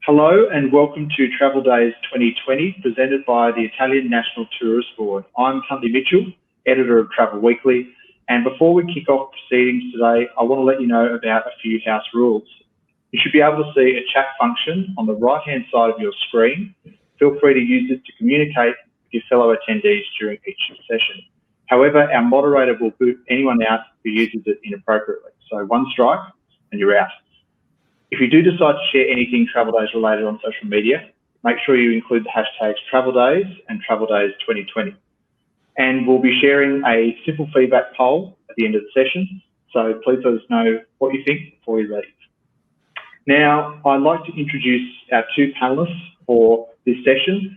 Hello and welcome to Travel Days 2020, presented by the Italian National Tourist Board. I'm Huntley Mitchell, editor of Travel Weekly, and before we kick off proceedings today, I want to let you know about a few house rules. You should be able to see a chat function on the right-hand side of your screen. Feel free to use it to communicate with your fellow attendees during each session. However, our moderator will boot anyone out who uses it inappropriately. So one strike and you're out. If you do decide to share anything Travel Days related on social media, make sure you include the hashtags Travel Days and Travel Days 2020. And we'll be sharing a simple feedback poll at the end of the session. So please let us know what you think before you leave. Now, I'd like to introduce our two panelists for this session.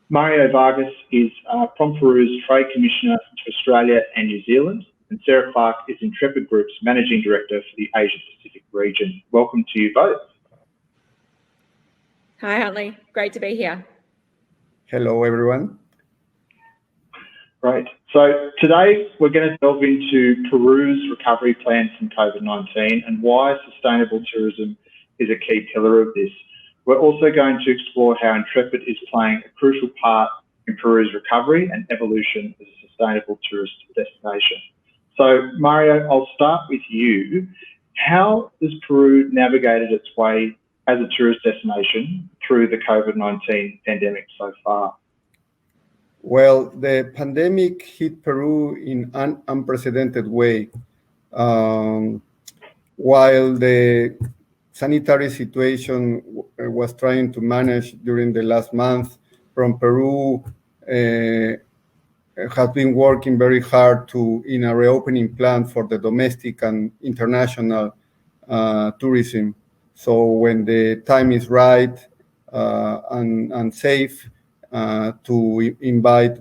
Mario Vargas is from Peru's Trade Commissioner to Australia and New Zealand, and Sarah Clark is Intrepid Group's Managing Director for the Asia Pacific region. Welcome to you both. Hi, Huntley. Great to be here. Hello, everyone. Great. So today we're going to delve into Peru's recovery plan from COVID-19 and why sustainable tourism is a key pillar of this. We're also going to explore how Intrepid is playing a crucial part in Peru's recovery and evolution as a sustainable tourist destination. So Mario, I'll start with you. How has Peru navigated its way as a tourist destination through the COVID-19 pandemic so far? Well, the pandemic hit Peru in an unprecedented way. While the sanitary situation was trying to manage during the last month, from Peru has been working very hard in a reopening plan for the domestic and international tourism. So when the time is right and safe to invite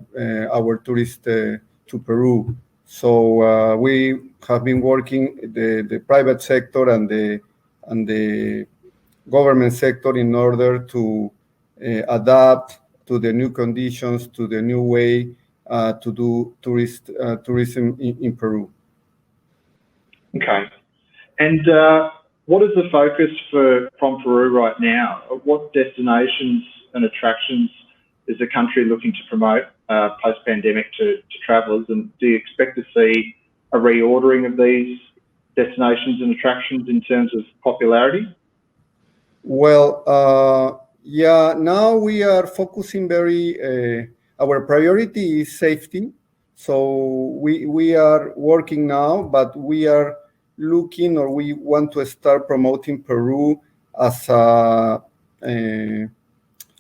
our tourists to Peru. So we have been working the private sector and the government sector in order to adapt to the new conditions, to the new way to do tourism in Peru. Okay. And what is the focus from Peru right now? What destinations and attractions is the country looking to promote post-pandemic to travellers? And do you expect to see a reordering of these destinations and attractions in terms of popularity? Well, yeah, now we are focusing our priority is safety. So we are working now, but we are looking, or we want to start promoting Peru as a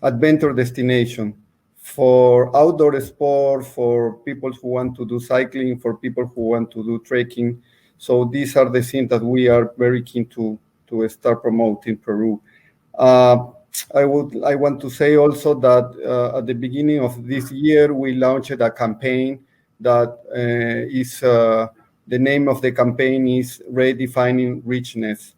adventure destination for outdoor sport, for people who want to do cycling, for people who want to do trekking. So these are the things that we are very keen to start promoting Peru. I want to say also that at the beginning of this year, we launched a campaign that is, the name of the campaign is Redefining Richness.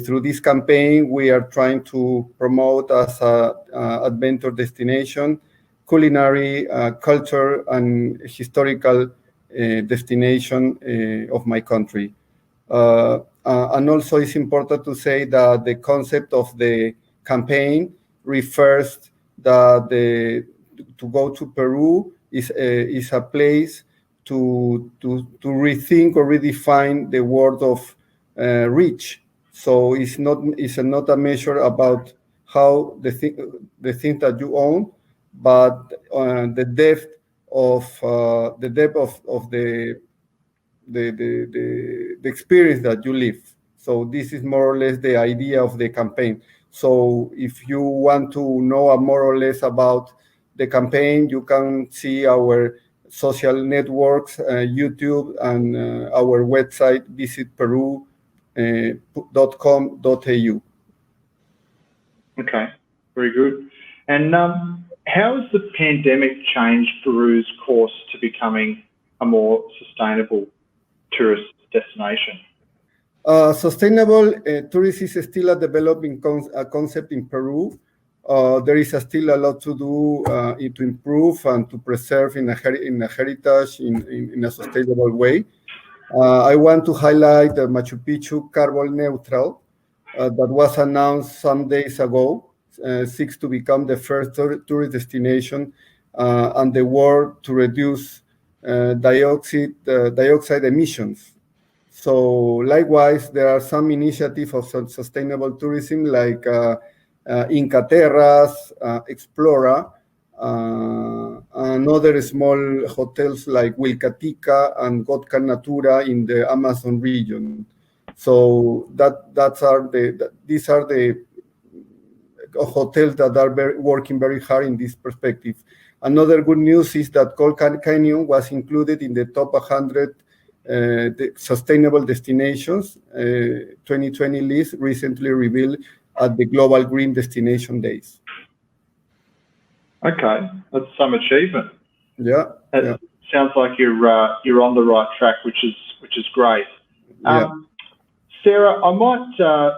Through this campaign, we are trying to promote as an adventure destination, culinary, culture, and historical destination of my country. And also it's important to say that the concept of the campaign refers that to go to Peru is a place to rethink or redefine the word of rich. So it's not a measure about how the thing that you own, but the depth of the experience that you live. So this is more or less the idea of the campaign. So if you want to know more or less about the campaign, you can see our social networks, YouTube, and our website, visitperu.com.au. Okay, very good. And how has the pandemic changed Peru's course to becoming a more sustainable tourist destination? Sustainable tourism is still a developing concept in Peru. There is still a lot to do to improve and to preserve in a heritage in a sustainable way. I want to highlight the Machu Picchu carbon neutral that was announced some days ago. seeks to become the first tourist destination and the world to reduce dioxide emissions. So likewise, there are some initiatives of sustainable tourism like Inca Terras, Explora, and other small hotels like Wilcatica and Gotca Natura in the Amazon region. So these are the hotels that are working very hard in this perspective. Another good news is that Cold Canyon was included in the top 100 the sustainable destinations 2020 list recently revealed at the Global Green Destination Days. Okay, that's some achievement. Yeah, It sounds like you're on the right track, which is great. Sarah, I might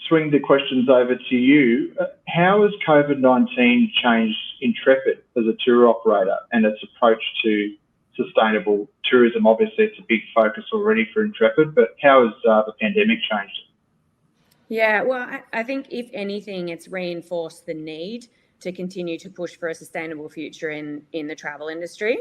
swing the questions over to you. How has COVID-19 changed Intrepid as a tour operator and its approach to sustainable tourism? Obviously, it's a big focus already for Intrepid, but how has the pandemic changed it? Yeah, well, I think if anything, it's reinforced the need to continue to push for a sustainable future in the travel industry.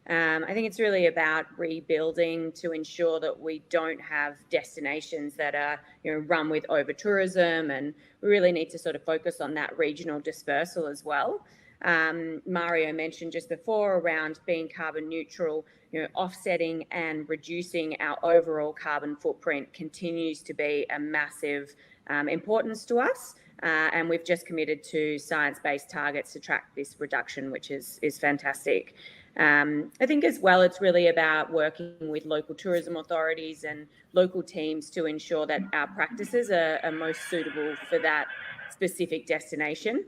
I think it's really about rebuilding to ensure that we don't have destinations that are run with over tourism, and we really need to sort of focus on that regional dispersal as well. Mario mentioned just before around being carbon neutral, offsetting and reducing our overall carbon footprint continues to be a massive importance to us. And we've just committed to science-based targets to track this reduction, which is fantastic. I think as well, it's really about working with local tourism authorities and local teams to ensure that our practices are most suitable for that specific destination.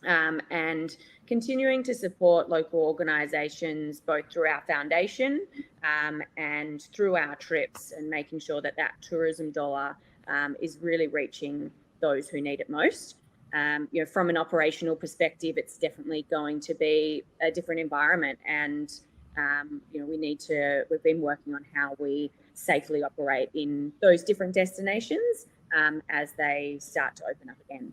And continuing to support local organisations both through our foundation and through our trips, and making sure that tourism dollar is really reaching those who need it most. From an operational perspective, it's definitely going to be a different environment, and we've been working on how we safely operate in those different destinations as they start to open up again.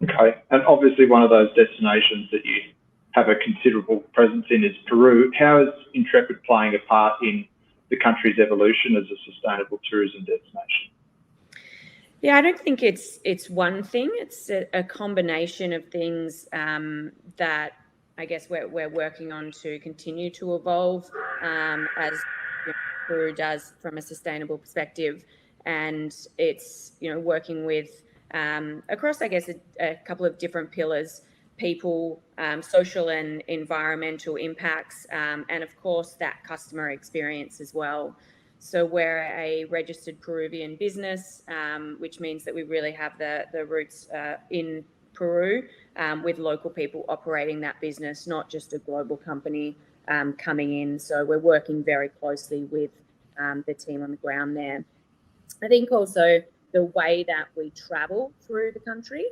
Okay, and obviously one of those destinations that you have a considerable presence in is Peru. How is Intrepid playing a part in the country's evolution as a sustainable tourism destination? Yeah, I don't think it's one thing. It's a combination of things that I guess we're working on to continue to evolve as Peru does from a sustainable perspective, and it's working with across I guess a couple of different pillars: people, social and environmental impacts, and of course that customer experience as well. So we're a registered Peruvian business, which means that we really have the roots in Peru with local people operating that business, not just a global company coming in. So we're working very closely with the team on the ground there. I think also the way that we travel through the country,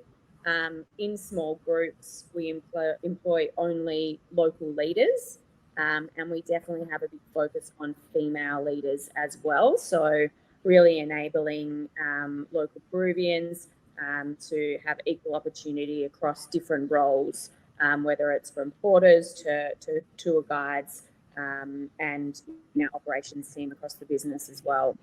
in small groups, we employ only local leaders. And we definitely have a big focus on female leaders as well. So really enabling local Peruvians to have equal opportunity across different roles, whether it's from porters to tour guides and our operations team across the business as well.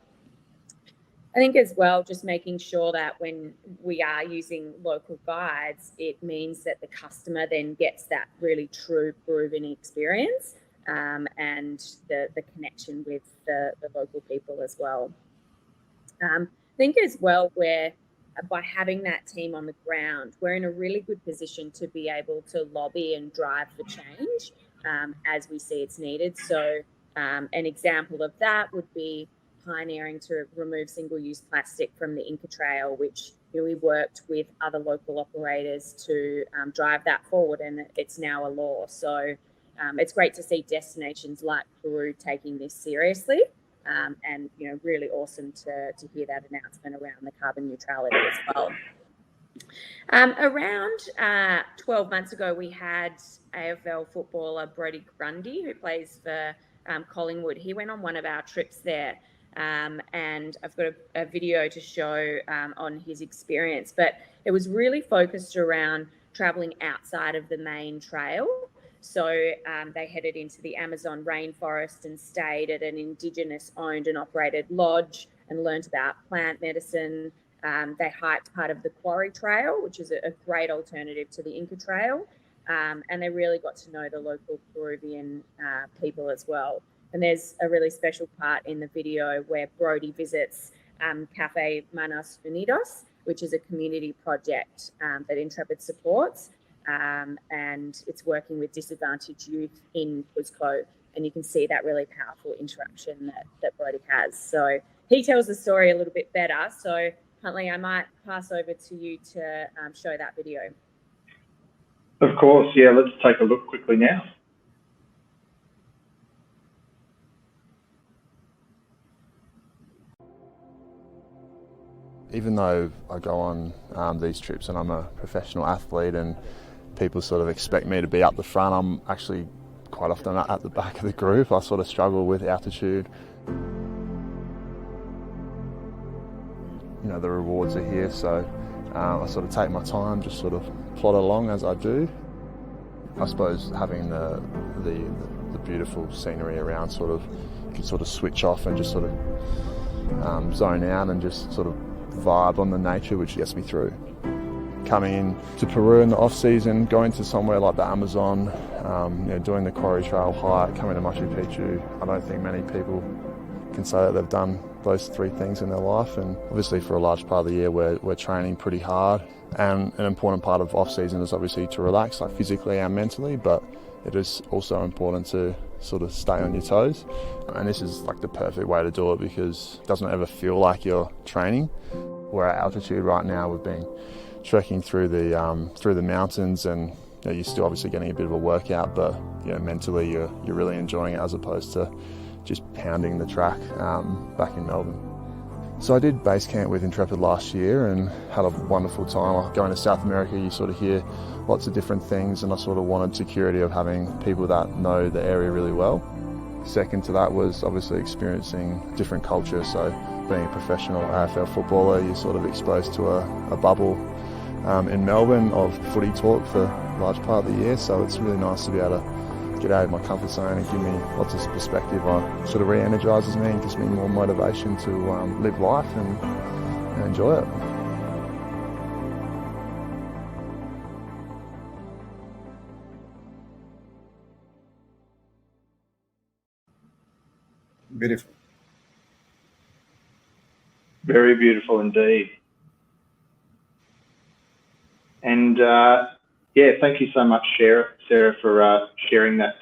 I think as well, just making sure that when we are using local guides, it means that the customer then gets that really true Peruvian experience and the connection with the local people as well. I think as well, by having that team on the ground, we're in a really good position to be able to lobby and drive the change as we see it's needed. So an example of that would be pioneering to remove single-use plastic from the Inca Trail, which we worked with other local operators to drive that forward, and it's now a law. So it's great to see destinations like Peru taking this seriously, and really awesome to hear that announcement around the carbon neutrality as well. Around 12 months ago, we had AFL footballer Brodie Grundy, who plays for Collingwood. He went on one of our trips there. and I've got a video to show on his experience. But it was really focused around traveling outside of the main trail. So they headed into the Amazon rainforest and stayed at an Indigenous owned and operated lodge and learned about plant medicine. They hiked part of the Quarry Trail, which is a great alternative to the Inca Trail. And they really got to know the local Peruvian people as well. And there's a really special part in the video where Brody visits Cafe Manos Unidos, which is a community project that Intrepid supports. And it's working with disadvantaged youth in Cusco. And you can see that really powerful interaction that Brody has. So he tells the story a little bit better. So Huntley, I might pass over to you to show that video. Of course, yeah, let's take a look quickly now. Even though I go on these trips and I'm a professional athlete and people sort of expect me to be up the front, I'm actually quite often at the back of the group. I sort of struggle with altitude. You know, the rewards are here, so I sort of take my time, just sort of plod along as I do. I suppose having the beautiful scenery around, sort of, you can sort of switch off and just sort of zone out and just sort of vibe on the nature, which gets me through. Coming in to Peru in the off season, going to somewhere like the Amazon, you know, doing the Quarry Trail hike, coming to Machu Picchu, I don't think many people can say that they've done those three things in their life. And obviously for a large part of the year we're training pretty hard, and an important part of off season is obviously to relax, like physically and mentally, but it is also important to sort of stay on your toes. And this is like the perfect way to do it because it doesn't ever feel like you're training. We're at altitude right now. We've been trekking through the mountains, and you know, you're still obviously getting a bit of a workout, but you know, mentally you're really enjoying it as opposed to just pounding the track back in Melbourne. So I did base camp with Intrepid last year and had a wonderful time. Going to South America, you sort of hear lots of different things, and I sort of wanted security of having people that know the area really well. Second to that was obviously experiencing different culture. So being a professional AFL footballer, you're sort of exposed to a bubble in Melbourne of footy talk for a large part of the year. So it's really nice to be able to get out of my comfort zone and give me lots of perspective. It sort of re-energises me and gives me more motivation to live life and enjoy it. Beautiful. Very beautiful indeed. And yeah, thank you so much, Sarah, for sharing that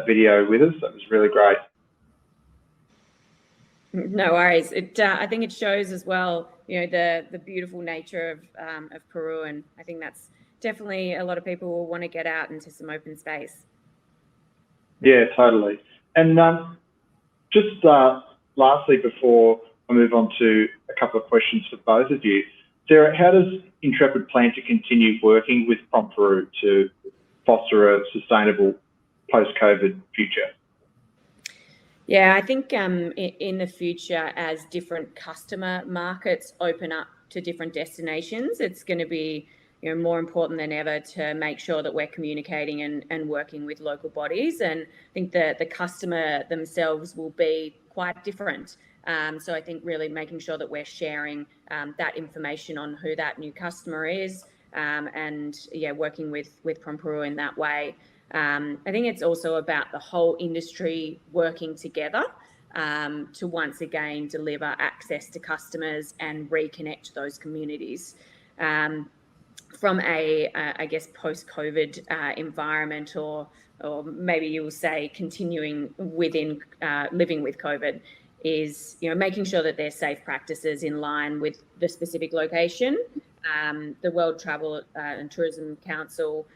video with us. That was really great. No worries. I think it shows as well, you know, the beautiful nature of Peru, and I think that's definitely a lot of people will want to get out into some open space. Yeah, totally. And just lastly, before I move on to a couple of questions for both of you, Sarah, how does Intrepid plan to continue working with Prompt Peru to foster a sustainable post-COVID future? Yeah, I think in the future, as different customer markets open up to different destinations, it's going to be, you know, more important than ever to make sure that we're communicating and working with local bodies. And I think the customer themselves will be quite different. So I think really making sure that we're sharing that information on who that new customer is, and yeah, working with Prompt Peru in that way. I think it's also about the whole industry working together to once again deliver access to customers and reconnect those communities. From I guess post-COVID environment, or maybe you'll say continuing within living with COVID, is, you know, making sure that there's safe practices in line with the specific location. The World Travel and Tourism Council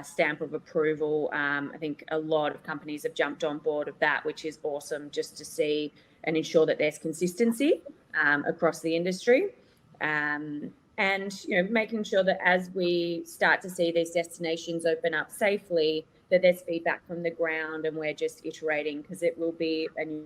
stamp of approval. I think a lot of companies have jumped on board of that, which is awesome, just to see and ensure that there's consistency across the industry. And, you know, making sure that as we start to see these destinations open up safely, that there's feedback from the ground and we're just iterating, because it will be a new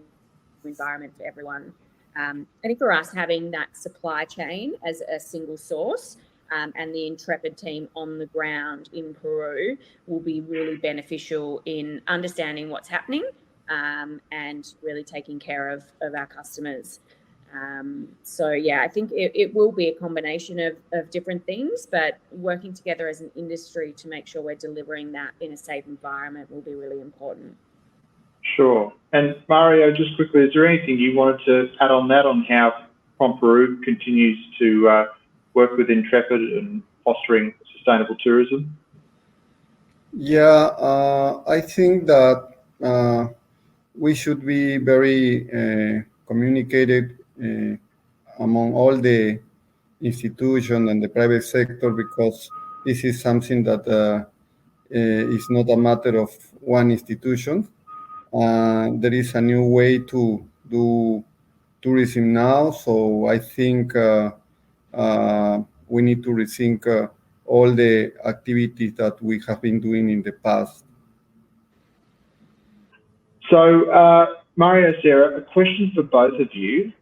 environment for everyone. I think for us, having that supply chain as a single source and the Intrepid team on the ground in Peru will be really beneficial in understanding what's happening and really taking care of our customers. So yeah, I think it will be a combination of different things, but working together as an industry to make sure we're delivering that in a safe environment will be really important. Sure. And Mario, just quickly, is there anything you wanted to add on that, on how From Peru continues to work with Intrepid and fostering sustainable tourism? Yeah, I think that we should be very communicated among all the institutions and the private sector, because this is something that is not a matter of one institution. There is a new way to do tourism now, so I think we need to rethink all the activities that we have been doing in the past. So, Mario, Sarah, a question for both of you.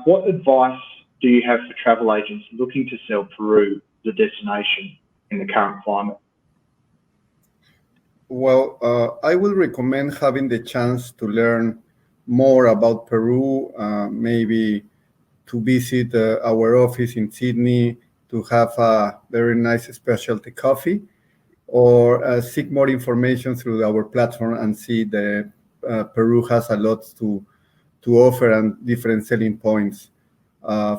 What advice do you have for travel agents looking to sell Peru as a destination in the current climate? Well, I will recommend having the chance to learn more about Peru, maybe to visit our office in Sydney to have a very nice specialty coffee, or seek more information through our platform and see that Peru has a lot to offer and different selling points.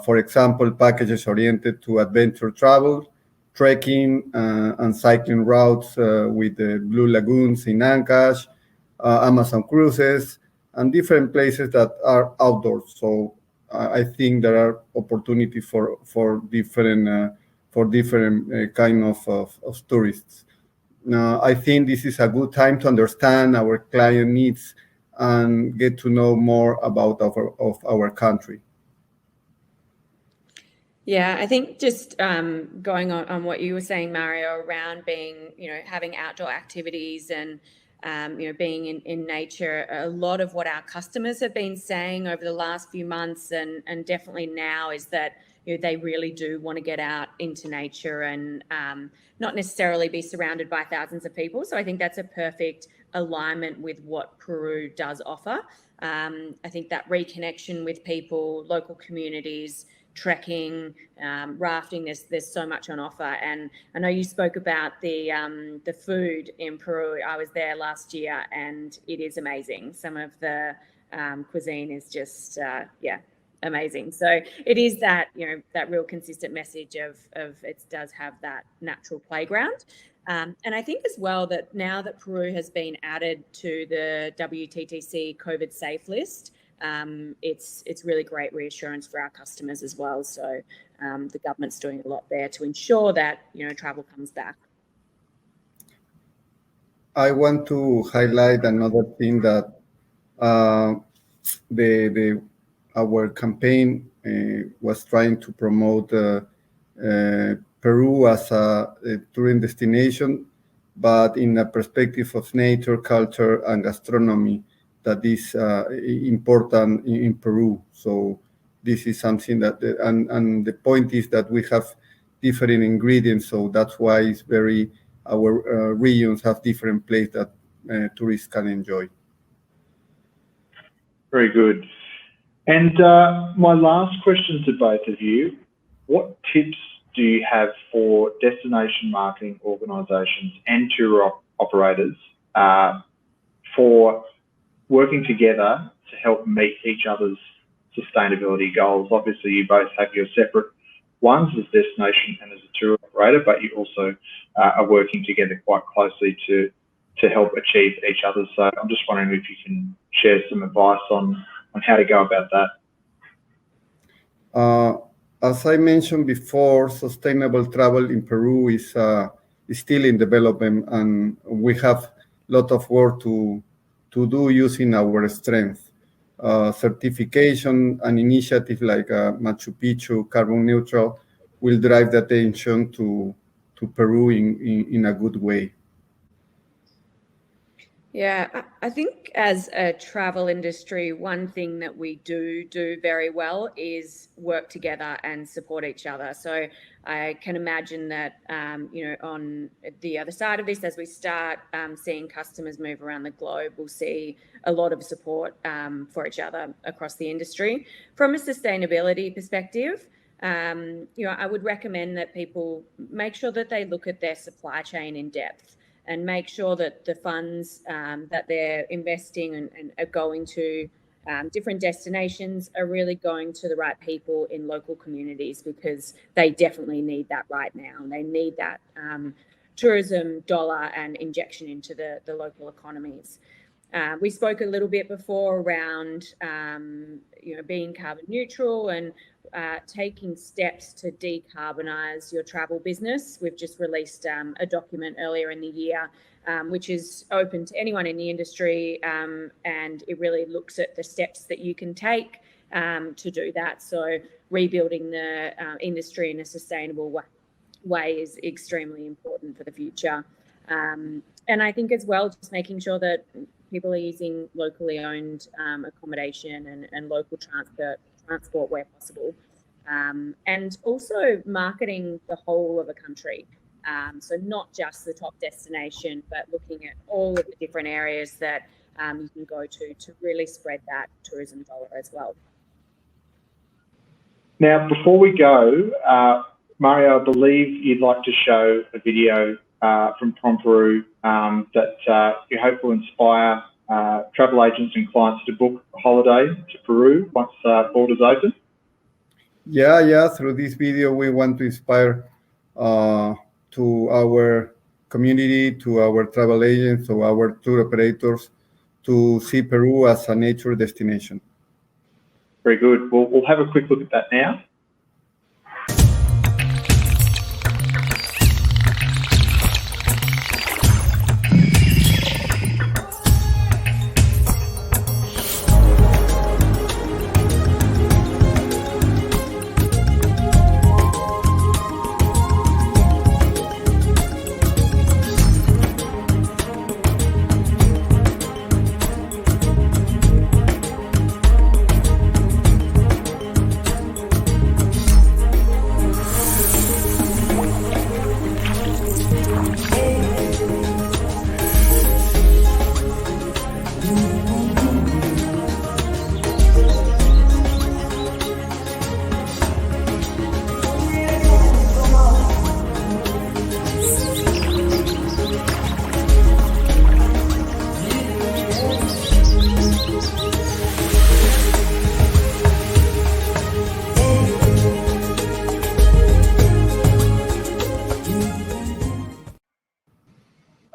For example, packages oriented to adventure travel, trekking and cycling routes with the Blue Lagoons in Ancash, Amazon cruises, and different places that are outdoors. So I think there are opportunities for different kind of tourists. Now, I think this is a good time to understand our client needs and get to know more about our country. Yeah, I think just going on what you were saying, Mario, around being, having outdoor activities and, being in nature. A lot of what our customers have been saying over the last few months and definitely now is that, they really do want to get out into nature and not necessarily be surrounded by thousands of people. So I think that's a perfect alignment with what Peru does offer. I think that reconnection with people, local communities, trekking, rafting, there's so much on offer. And I know you spoke about the food in Peru. I was there last year and it is amazing. Some of the cuisine is just amazing. So it is that, that real consistent message of it does have that natural playground. And I think as well that now that Peru has been added to the WTTC COVID safe list, it's really great reassurance for our customers as well. So the government's doing a lot there to ensure that, travel comes back. I want to highlight another thing that our campaign was trying to promote Peru as a tourism destination, but in a perspective of nature, culture, and gastronomy that is important in Peru. So this is something that, and the point is that we have different ingredients, so that's why it's our regions have different places that tourists can enjoy. Very good. And my last question to both of you, what tips do you have for destination marketing organisations and tour operators for working together to help meet each other's sustainability goals? Obviously, you both have your separate ones as a destination and as a tour operator, but you also are working together quite closely to help achieve each other. So I'm just wondering if you can share some advice on how to go about that. As I mentioned before, sustainable travel in Peru is still in development, and we have a lot of work to do using our strength. Certification and initiative like Machu Picchu, carbon neutral, will drive the attention to Peru in a good way. Yeah, I think as a travel industry, one thing that we do very well is work together and support each other. So I can imagine that, on the other side of this, as we start seeing customers move around the globe, we'll see a lot of support for each other across the industry. From a sustainability perspective, I would recommend that people make sure that they look at their supply chain in depth and make sure that the funds that they're investing and are going to different destinations are really going to the right people in local communities, because they definitely need that right now. They need that tourism dollar and injection into the local economies. We spoke a little bit before around, being carbon neutral and taking steps to decarbonise your travel business. We've just released a document earlier in the year, which is open to anyone in the industry, and it really looks at the steps that you can take to do that. So rebuilding the industry in a sustainable way is extremely important for the future. And I think as well, just making sure that people are using locally owned accommodation and local transport where possible. And also marketing the whole of a country. So not just the top destination, but looking at all of the different areas that you can go to really spread that tourism dollar as well. Now, before we go, Mario, I believe you'd like to show a video from Peru that you hope will inspire travel agents and clients to book a holiday to Peru once borders open. Yeah. Through this video, we want to inspire to our community, to our travel agents, to our tour operators to see Peru as a nature destination. Very good. We'll have a quick look at that now.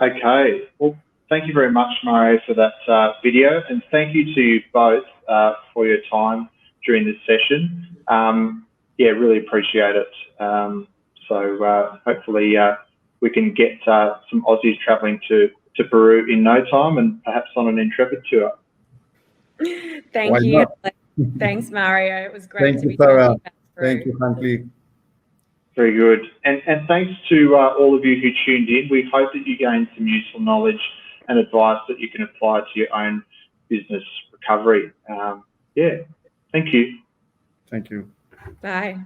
Okay, well, thank you very much, Mario, for that video, and thank you to you both for your time during this session. Really appreciate it. So hopefully we can get some Aussies travelling to Peru in no time, and perhaps on an Intrepid tour. Thank you. Thanks, Mario. It was great to be talking about Peru. Thank you, Huntley. Very good. And thanks to all of you who tuned in. We hope that you gained some useful knowledge and advice that you can apply to your own business recovery. Thank you. Thank you. Bye.